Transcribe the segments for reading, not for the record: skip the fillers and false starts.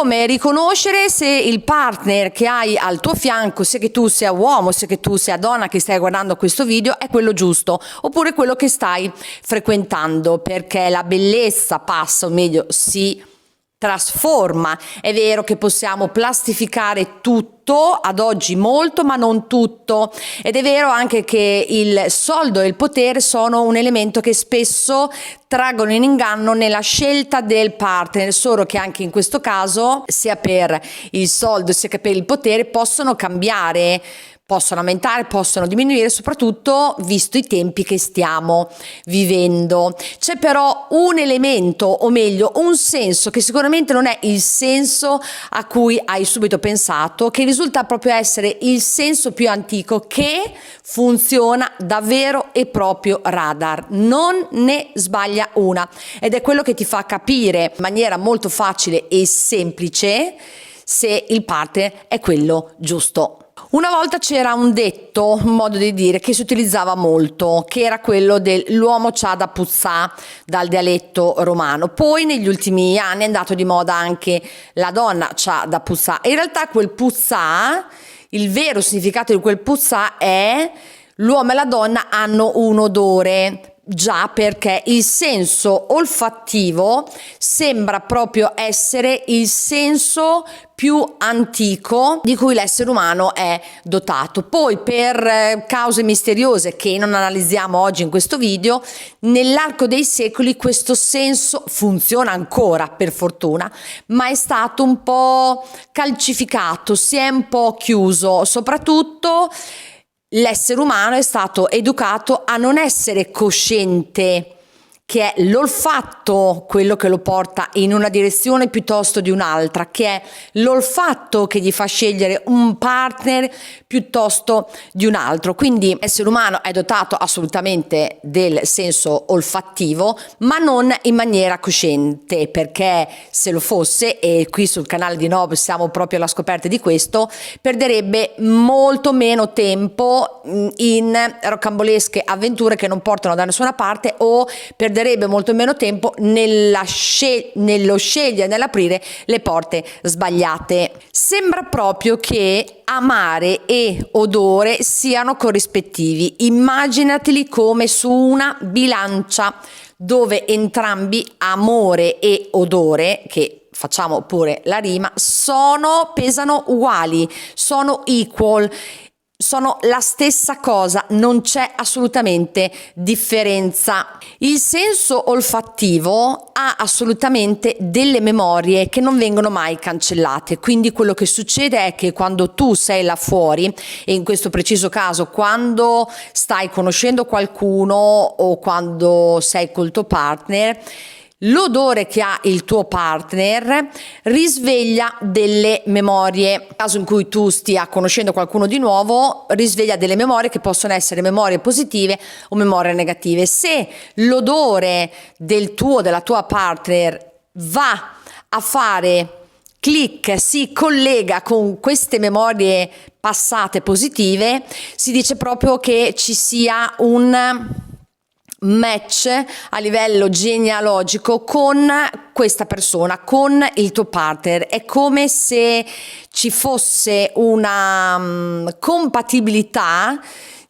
come riconoscere se il partner che hai al tuo fianco, sia che tu sia uomo, sia che tu sia donna che stai guardando questo video, è quello giusto, oppure quello che stai frequentando, perché la bellezza passa, o meglio si trasforma. È vero che possiamo plastificare tutto ad oggi, molto, ma non tutto, ed è vero anche che il soldo e il potere sono un elemento che spesso traggono in inganno nella scelta del partner, solo che anche in questo caso, sia per il soldo sia che per il potere, possono cambiare, possono aumentare, possono diminuire, soprattutto visto i tempi che stiamo vivendo. C'è però un elemento, o meglio un senso, che sicuramente non è il senso a cui hai subito pensato, che risulta proprio essere il senso più antico, che funziona davvero e proprio radar, non ne sbaglia una, ed è quello che ti fa capire in maniera molto facile e semplice se il partner è quello giusto. Una volta c'era un detto, un modo di dire che si utilizzava molto, che era quello dell'uomo c'ha da puzzà, dal dialetto romano. Poi negli ultimi anni è andato di moda anche la donna c'ha da puzzà. In realtà quel puzzà, il vero significato di quel puzzà è l'uomo e la donna hanno un odore. Già, perché il senso olfattivo sembra proprio essere il senso più antico di cui l'essere umano è dotato. Poi per cause misteriose che non analizziamo oggi in questo video, nell'arco dei secoli questo senso funziona ancora, per fortuna, ma è stato un po' calcificato, si è un po' chiuso. Soprattutto l'essere umano è stato educato a non essere cosciente che è l'olfatto quello che lo porta in una direzione piuttosto di un'altra, che è l'olfatto che gli fa scegliere un partner piuttosto di un altro. Quindi l'essere umano è dotato assolutamente del senso olfattivo, ma non in maniera cosciente, perché se lo fosse, e qui sul canale di Nob siamo proprio alla scoperta di questo, perderebbe molto meno tempo in rocambolesche avventure che non portano da nessuna parte, o perderebbe molto meno tempo nello scegliere, nell'aprire le porte sbagliate. Sembra proprio che amare e odore siano corrispettivi. Immaginateli come su una bilancia dove entrambi, amore e odore, che facciamo pure la rima, pesano uguali, sono equal, sono la stessa cosa, non c'è assolutamente differenza. Il senso olfattivo ha assolutamente delle memorie che non vengono mai cancellate, quindi quello che succede è che quando tu sei là fuori, e in questo preciso caso quando stai conoscendo qualcuno o quando sei col tuo partner, l'odore che ha il tuo partner risveglia delle memorie. Nel caso in cui tu stia conoscendo qualcuno di nuovo, risveglia delle memorie che possono essere memorie positive o memorie negative. Se l'odore della tua partner va a fare click, si collega con queste memorie passate positive, si dice proprio che ci sia un match a livello genealogico con questa persona, con il tuo partner. È come se ci fosse una compatibilità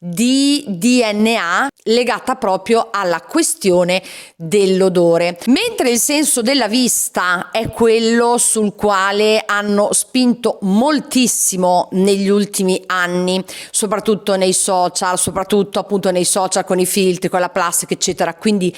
di DNA legata proprio alla questione dell'odore. Mentre il senso della vista è quello sul quale hanno spinto moltissimo negli ultimi anni, soprattutto nei social, soprattutto appunto nei social con i filtri, con la plastica eccetera, quindi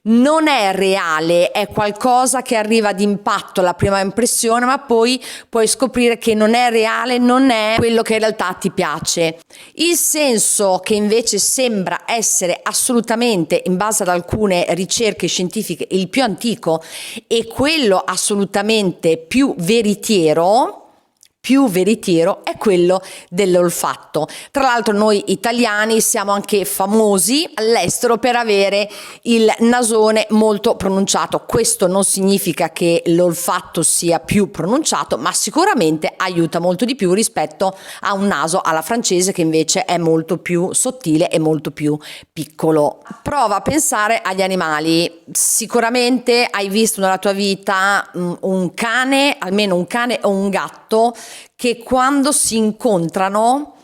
non è reale, è qualcosa che arriva d'impatto alla prima impressione, ma poi puoi scoprire che non è reale, non è quello che in realtà ti piace. Il senso che invece sembra essere assolutamente, in base ad alcune ricerche scientifiche, il più antico e quello assolutamente più veritiero, più veritiero è quello dell'olfatto. Tra l'altro noi italiani siamo anche famosi all'estero per avere il nasone molto pronunciato. Questo non significa che l'olfatto sia più pronunciato, ma sicuramente aiuta molto di più rispetto a un naso alla francese, che invece è molto più sottile e molto più piccolo. Prova a pensare agli animali. Sicuramente hai visto nella tua vita un cane, almeno un cane o un gatto, che quando si incontrano,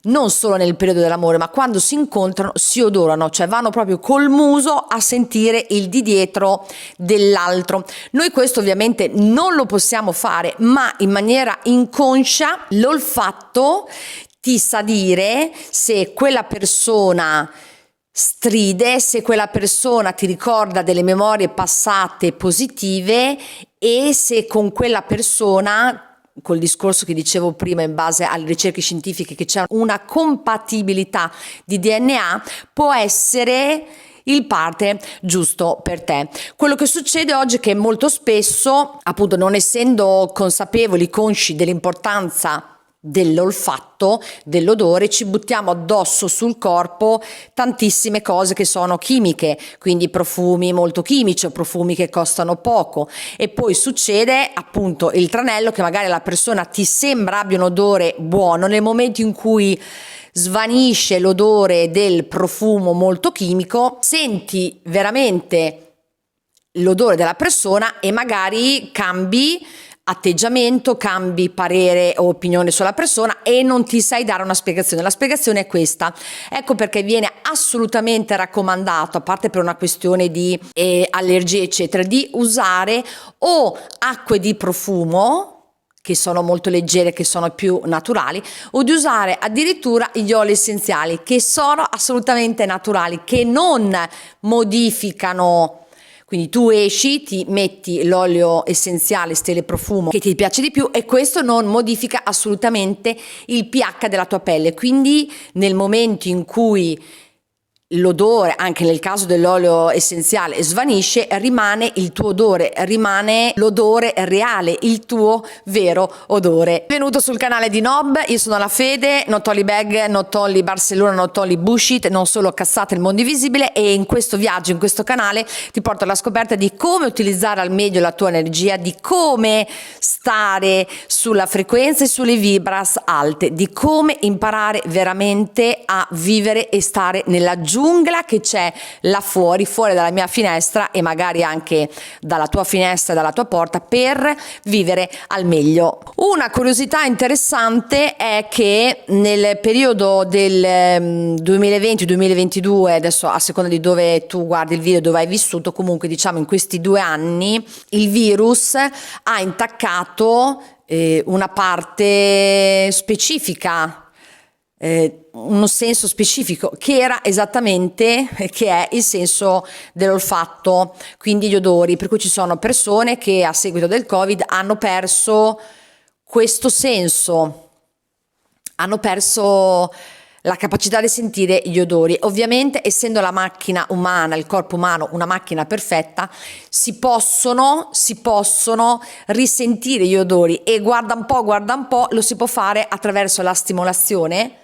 non solo nel periodo dell'amore, ma quando si incontrano si odorano, cioè vanno proprio col muso a sentire il di dietro dell'altro. Noi questo ovviamente non lo possiamo fare, ma in maniera inconscia l'olfatto ti sa dire se quella persona stride, se quella persona ti ricorda delle memorie passate positive e se con quella persona, col discorso che dicevo prima in base alle ricerche scientifiche, che c'è una compatibilità di DNA, può essere il partner giusto per te. Quello che succede oggi è che molto spesso, appunto, non essendo consapevoli, consci dell'importanza dell'olfatto, dell'odore, ci buttiamo addosso sul corpo tantissime cose che sono chimiche, quindi profumi molto chimici o profumi che costano poco, e poi succede appunto il tranello che magari la persona ti sembra abbia un odore buono, nel momento in cui svanisce l'odore del profumo molto chimico, senti veramente l'odore della persona e magari cambi atteggiamento, cambi parere o opinione sulla persona e non ti sai dare una spiegazione. La spiegazione è questa. Ecco perché viene assolutamente raccomandato, a parte per una questione di allergie eccetera, di usare o acque di profumo che sono molto leggere, che sono più naturali, o di usare addirittura gli oli essenziali che sono assolutamente naturali, che non modificano. Quindi tu esci, ti metti l'olio essenziale stile profumo che ti piace di più e questo non modifica assolutamente il pH della tua pelle. Quindi nel momento in cui l'odore, anche nel caso dell'olio essenziale, svanisce, rimane il tuo odore, rimane l'odore reale, il tuo vero odore. Benvenuto sul canale di Nob, io sono la Fede, not only bag, not only Barcellona, not only bullshit, non solo cazzate il mondo invisibile, e in questo viaggio, in questo canale ti porto alla scoperta di come utilizzare al meglio la tua energia, di come stare sulla frequenza e sulle vibras alte, di come imparare veramente a vivere e stare nella giungla che c'è là fuori dalla mia finestra e magari anche dalla tua finestra e dalla tua porta, per vivere al meglio. Una curiosità interessante è che nel periodo del 2020-2022, adesso a seconda di dove tu guardi il video, dove hai vissuto, comunque diciamo in questi 2 anni il virus ha intaccato una parte specifica, un senso specifico che era esattamente, che è il senso dell'olfatto, quindi gli odori, per cui ci sono persone che a seguito del Covid hanno perso questo senso, hanno perso la capacità di sentire gli odori. Ovviamente, essendo la macchina umana, il corpo umano, una macchina perfetta, si possono risentire gli odori e guarda un po', lo si può fare attraverso la stimolazione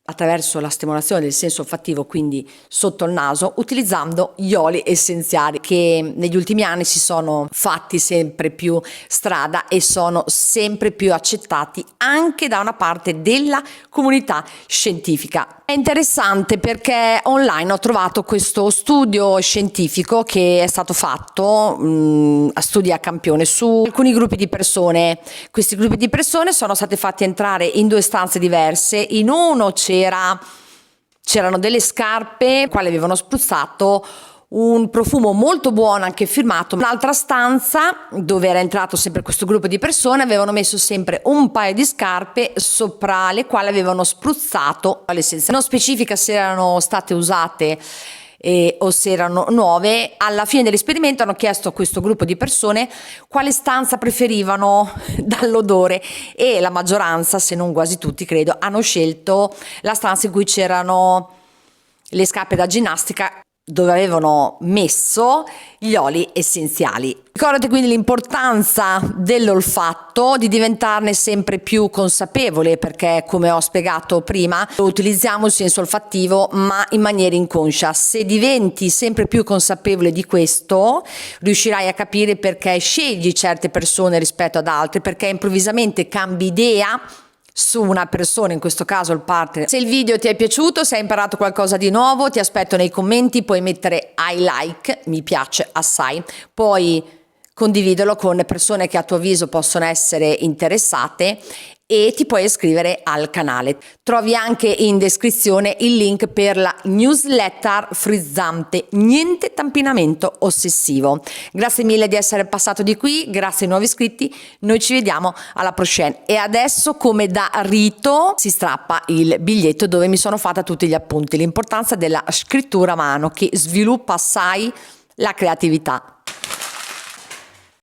del senso olfattivo, quindi sotto il naso, utilizzando gli oli essenziali che negli ultimi anni si sono fatti sempre più strada e sono sempre più accettati anche da una parte della comunità scientifica. È interessante perché online ho trovato questo studio scientifico che è stato fatto, studi a campione su alcuni gruppi di persone. Questi gruppi di persone sono stati fatti entrare in 2 stanze diverse. In uno c'erano delle scarpe, quali avevano spruzzato un profumo molto buono, anche firmato. Un'altra stanza, dove era entrato sempre questo gruppo di persone, avevano messo sempre un paio di scarpe sopra le quali avevano spruzzato l'essenza. Non specifica se erano state usate o se erano nuove. Alla fine dell'esperimento hanno chiesto a questo gruppo di persone quale stanza preferivano dall'odore e la maggioranza, se non quasi tutti credo, hanno scelto la stanza in cui c'erano le scarpe da ginnastica dove avevano messo gli oli essenziali. Ricordati quindi l'importanza dell'olfatto, di diventarne sempre più consapevole, perché come ho spiegato prima lo utilizziamo in senso olfattivo ma in maniera inconscia. Se diventi sempre più consapevole di questo, riuscirai a capire perché scegli certe persone rispetto ad altre, perché improvvisamente cambi idea su una persona, in questo caso il partner. Se il video ti è piaciuto, se hai imparato qualcosa di nuovo, ti aspetto nei commenti, puoi mettere I like, mi piace assai, poi condividilo con persone che a tuo avviso possono essere interessate e ti puoi iscrivere al canale. Trovi anche in descrizione il link per la newsletter frizzante, niente tampinamento ossessivo. Grazie mille di essere passato di qui, grazie ai nuovi iscritti, noi ci vediamo alla prossima. E adesso, come da rito, si strappa il biglietto dove mi sono fatta tutti gli appunti, l'importanza della scrittura a mano che sviluppa assai la creatività.